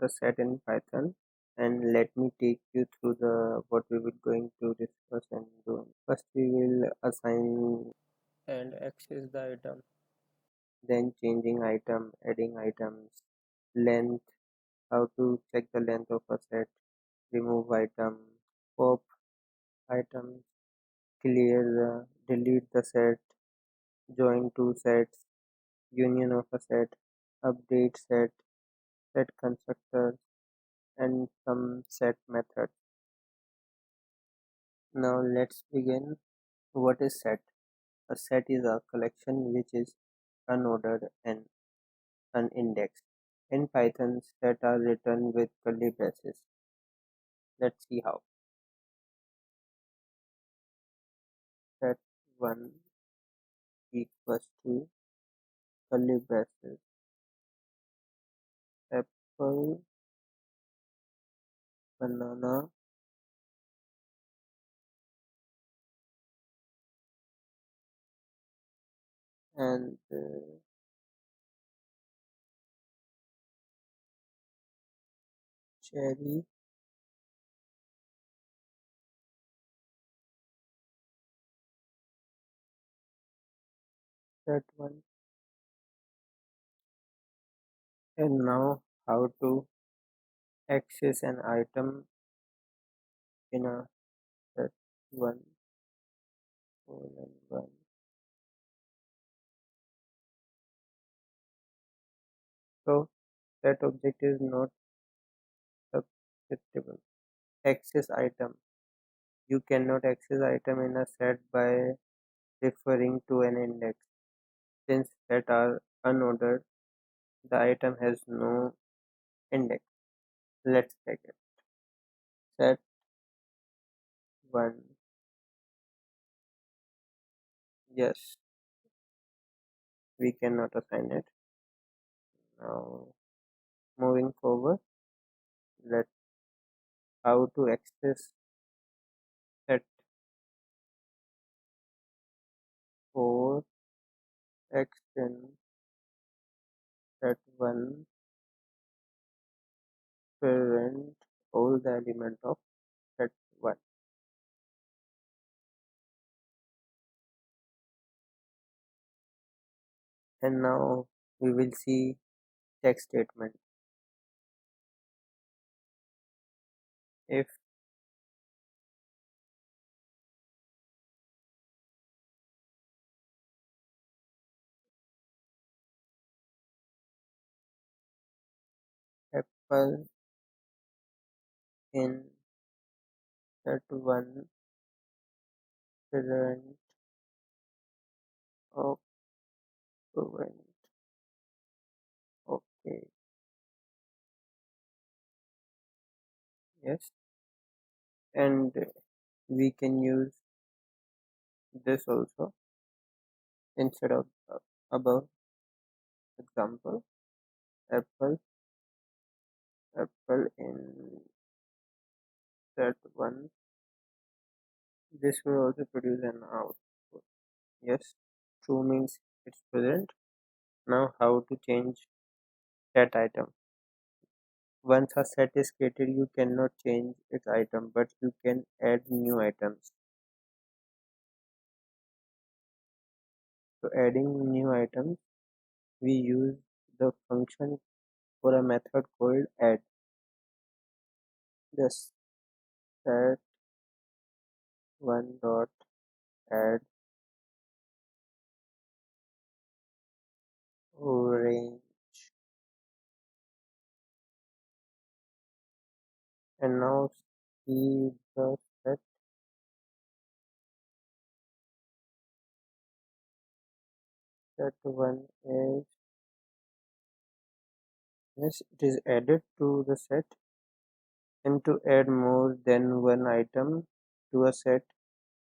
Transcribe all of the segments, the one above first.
about a set in Python, and let me take you through the what we will going to discuss and do. First, we will assign and access the item, then changing item, adding items, length, how to check the length of a set, remove item, pop items, clear delete the set, join two sets, union of a set, update set, set constructors, and some set methods. Now let's begin. What is set? A set is a collection which is unordered and unindexed. In Python, set are written with curly braces. Let's see how. Set 1 equals to curly braces apple, banana, and cherry. Set 1. And now how to access an item in a set 1 colon 1. So set object is not substitutable. Access item. You cannot access item in a set by referring to an index. Since set are unordered, the item has no index. Let's check it. Set 1. Yes, we cannot assign it. Now moving forward, let how to access set 4 extend set 1 parent all the element of set 1. And now we will see check statement. If apple in set 1 parent of parent, okay, yes, and we can use this also instead of above example apple in set 1. This will also produce an output. Yes, true means it's present. Now how to change set item. Once a set is created, you cannot change its item, but you can add new items. So adding new items, we use the function for a method called add. Just set 1 dot add range, and now see the set 1 is, yes, it is added to the set. And to add more than one item to a set,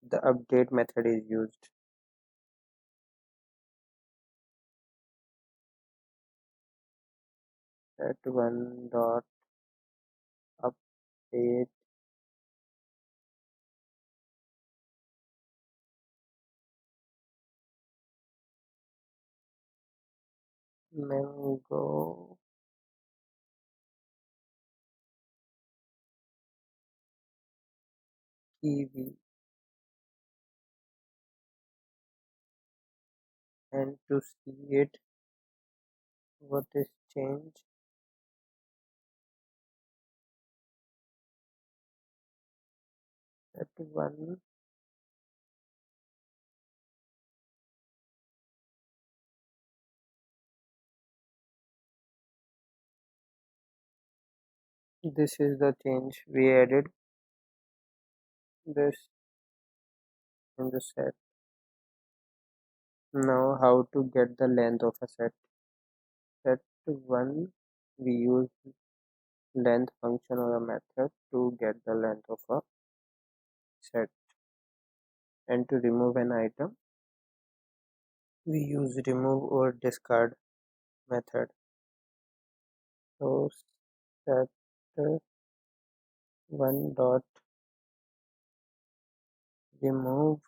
the update method is used. Set 1 dot update mango EV, and to see it what is changed, that one. This is the change. We added this in the set. Now how to get the length of a set. Set 1, we use length function or a method to get the length of a set. And to remove an item, we use remove or discard method. So set 1 dot remove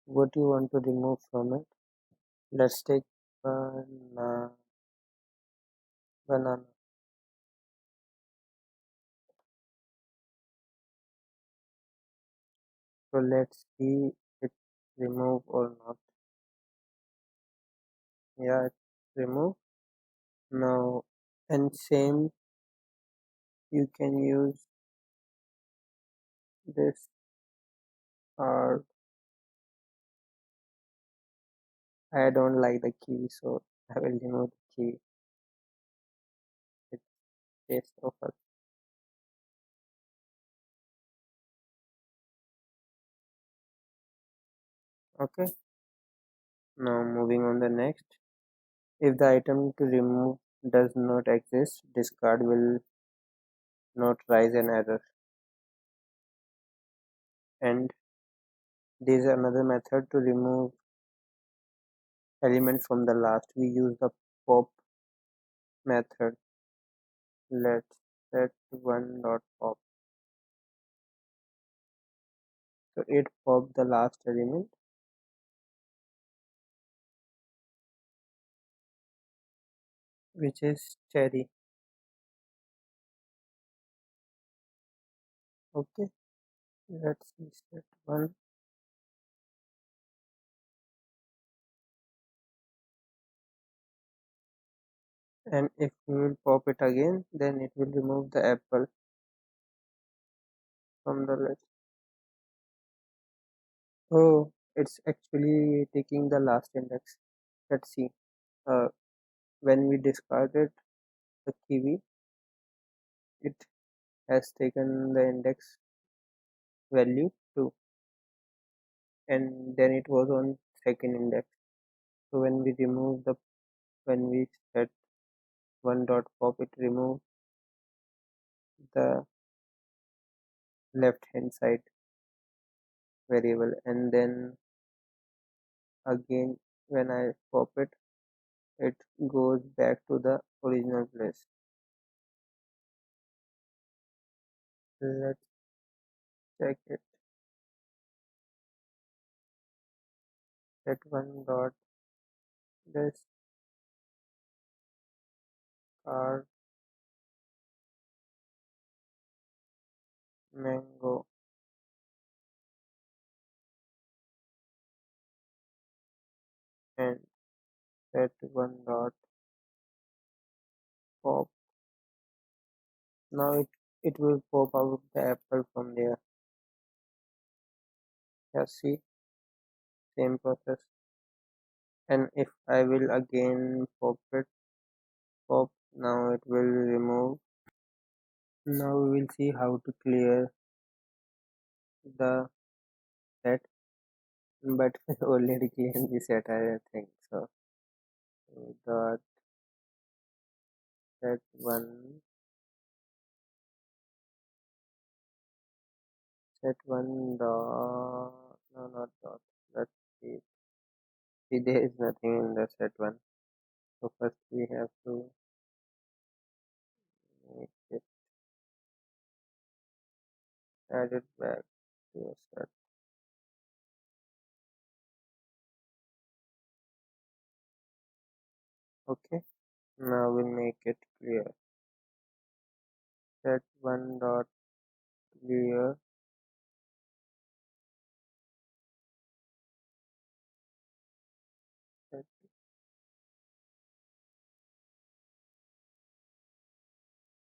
what you want to remove from it. Let's take banana. So let's see it remove or not. Yeah, it's remove. Now, and same, you can use this card. I don't like the key, so I will remove the key. It's taste of us. Okay. Now moving on the next. If the item to remove does not exist, discard will not raise an error. And there is another method to remove element from the last. We use the pop method. Let's set 1 dot pop. So it pop the last element, which is cherry. Okay, let's see set 1, and if we will pop it again, then it will remove the apple from the list. Oh, it's actually taking the last index. Let's see. Uh, when we discarded the kiwi, it has taken the index value 2, and then it was on second index. So when we set 1 dot pop, it removed the left hand side variable, and then again when I pop it, it goes back to the original place. Let's check it. Set 1 dot this card mango, and set 1 dot pop. Now it will pop out the apple from there. Yeah, see, same process. And if I will again pop, now it will remove. Now we will see how to clear the set, but already cleared the set, I think so. Dot set 1, set 1 dot, no, not dot. Let's see. See, there is nothing in the set 1. So first we have to make it, add it back to a set. Okay. Now we'll make it clear. Set 1 dot clear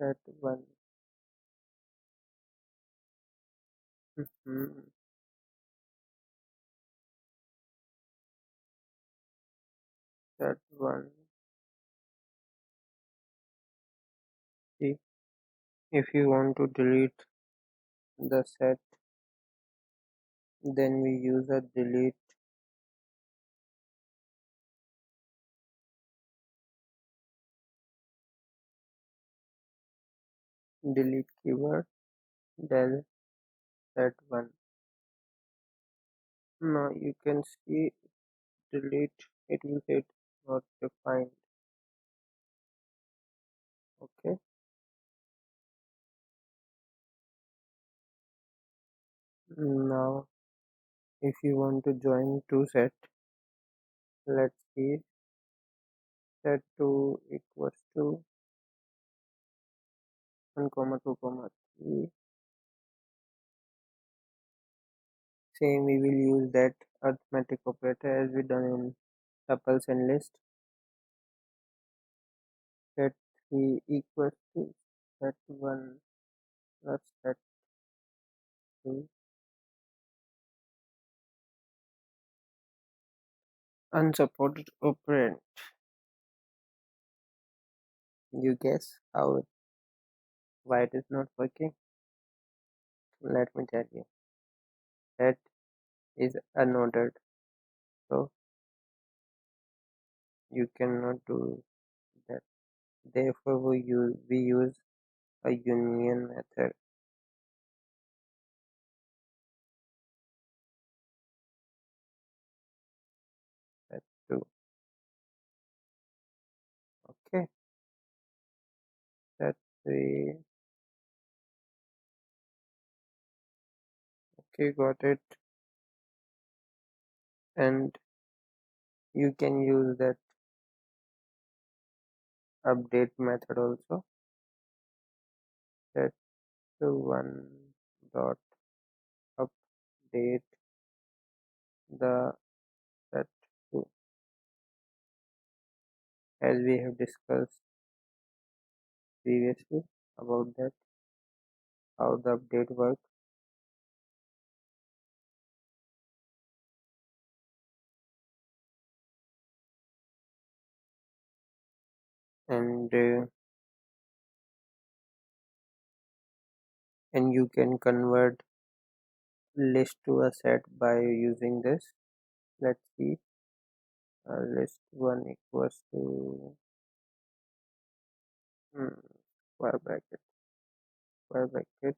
set one. Mhm. Set one. See, if you want to delete the set, then we use a delete keyword, del set one. Now you can see delete, it will say it's not defined. Okay. Now if you want to join two set, let's see, set 2 equals to 1 comma 2 comma 3. Same, we will use that arithmetic operator as we done in tuples and list. Set 3 equals to set 1 plus set 2. Unsupported operand. You guess why it is not working? Let me tell you. Set is unordered, so you cannot do that. Therefore, we use a union method. Set 2. Okay. Set 3. Okay, got it. And you can use that update method also. Set to 1 dot update the set 2, as we have discussed previously about that, how the update works. And and you can convert list to a set by using this. Let's see, list 1 equals to square bracket, square bracket.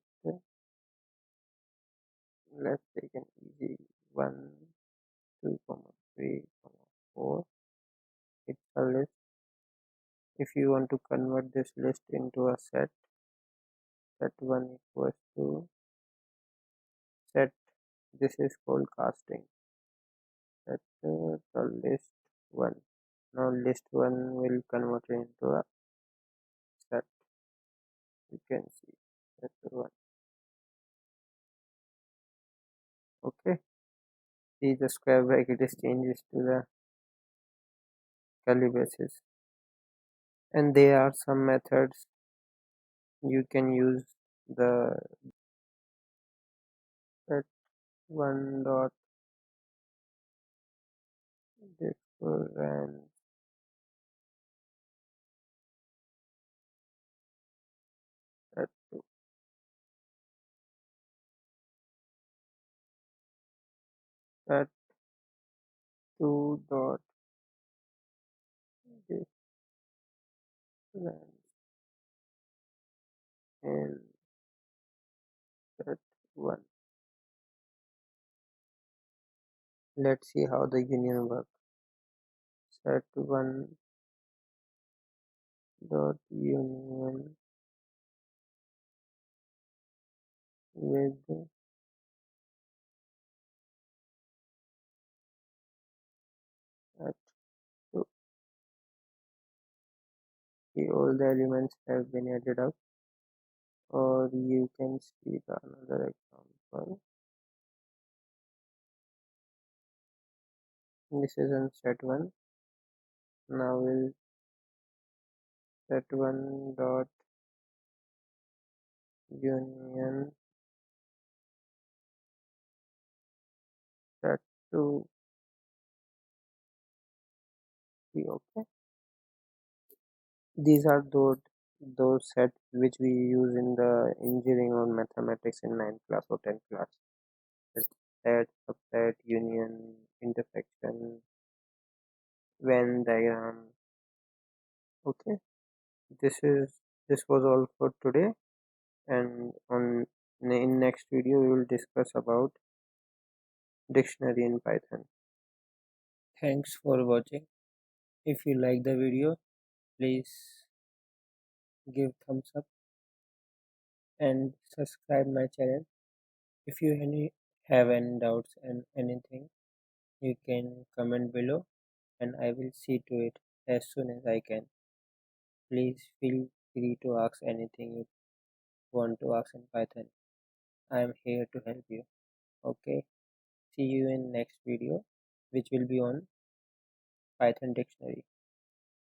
Let's take an easy 1, 2 comma 3 comma 4. It's a list. If you want to convert this list into a set, set 1 equals to set, this is called casting. Set the list 1. Now list 1 will convert it into a set. You can see set 1. Okay. See, the square bracket is changes to the curly braces. And there are some methods you can use. The set 1 dot difference set 2. Set 2 dot difference in set 1. Let's see how the union works. Set 1 dot union with set 2. See, all the elements have been added up. Or you can see the another example. This is on set 1. Now we'll set 1 dot union set to be okay. These are those sets which we use in the engineering or mathematics in 9th class or 10th class. It's set, subset, union, intersection, Venn diagram. Okay, this was all for today, and in next video we will discuss about dictionary in Python. Thanks for watching. If you like the video, please give thumbs up and subscribe my channel. If you have any doubts and anything, you can comment below and I will see to it as soon as I can. Please feel free to ask anything you want to ask in Python. I am here to help you. Okay, see you in next video which will be on Python dictionary.